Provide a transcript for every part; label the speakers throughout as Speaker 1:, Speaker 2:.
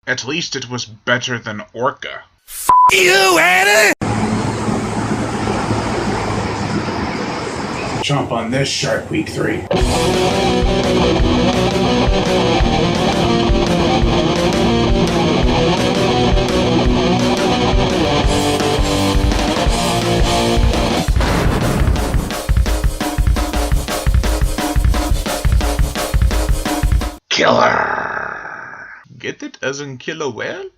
Speaker 1: At least it was better than Orca.
Speaker 2: You, Anna!
Speaker 3: Jump on this Shark Week 3.
Speaker 1: Killer! Get it? As in kill a whale?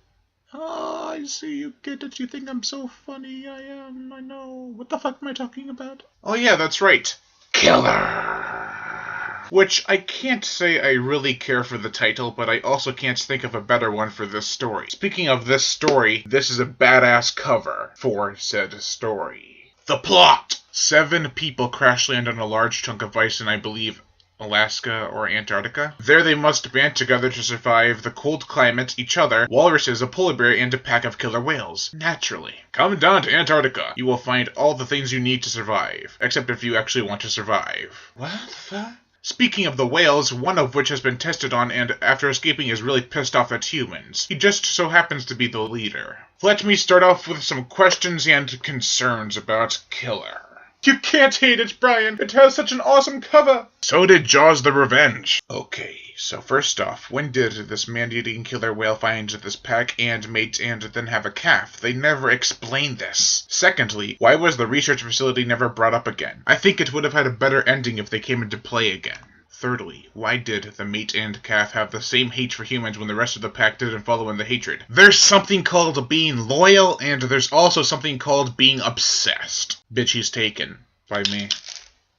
Speaker 1: Ah, I see you get it. You think I'm so funny. I am. I know. What the fuck am I talking about? Oh yeah, that's right. Killer! Which I can't say I really care for the title, but I also can't think of a better one for this story. Speaking of this story, this is a badass cover for said story. The plot! 7 people crash land on a large chunk of ice in, I believe, Alaska or Antarctica. There they must band together to survive the cold climate, each other, walruses, a polar bear, and a pack of killer whales. Naturally. Come down to Antarctica. You will find all the things you need to survive. Except if you actually want to survive. What the fuck? Speaking of the whales, one of which has been tested on and after escaping is really pissed off at humans. He just so happens to be the leader. Let me start off with some questions and concerns about Killer. You can't hate it, Brian. It has such an awesome cover. So did Jaws the Revenge. Okay, so first off, when did this man-eating killer whale find this pack and mate and then have a calf? They never explain this. Secondly, why was the research facility never brought up again? I think it would have had a better ending if they came into play again. Thirdly, why did the mate and calf have the same hate for humans when the rest of the pack didn't follow in the hatred? There's something called being loyal, and there's also something called being obsessed. Bitch, he's taken. By me.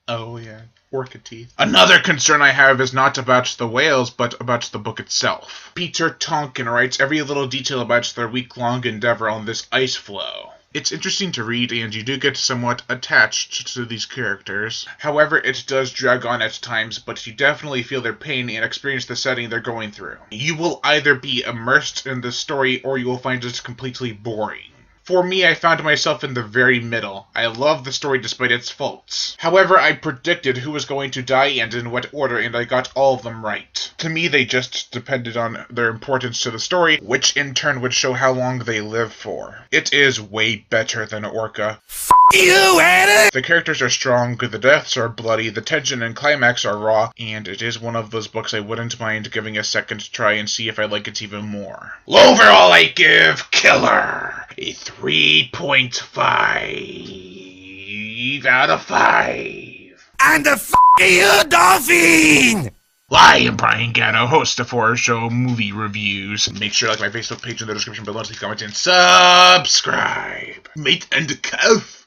Speaker 1: Oh yeah, orca teeth. Another concern I have is not about the whales, but about the book itself. Peter Tonkin writes every little detail about their week-long endeavor on this ice floe. It's interesting to read, and you do get somewhat attached to these characters. However, it does drag on at times, but you definitely feel their pain and experience the setting they're going through. You will either be immersed in the story, or you will find it completely boring. For me, I found myself in the very middle. I love the story despite its faults. However, I predicted who was going to die and in what order, and I got all of them right. To me, they just depended on their importance to the story, which in turn would show how long they live for. It is way better than Orca.
Speaker 2: You, Anna!
Speaker 1: The characters are strong, the deaths are bloody, the tension and climax are raw, and it is one of those books I wouldn't mind giving a second try and see if I like it even more. Overall, I give Killer a 3.5 out of 5.
Speaker 2: And the you, Dolphin!
Speaker 1: I am Brian Gatto, host of Horror Show Movie Reviews. Make sure to like my Facebook page in the description below, leave a comment, and subscribe. Mate and calf.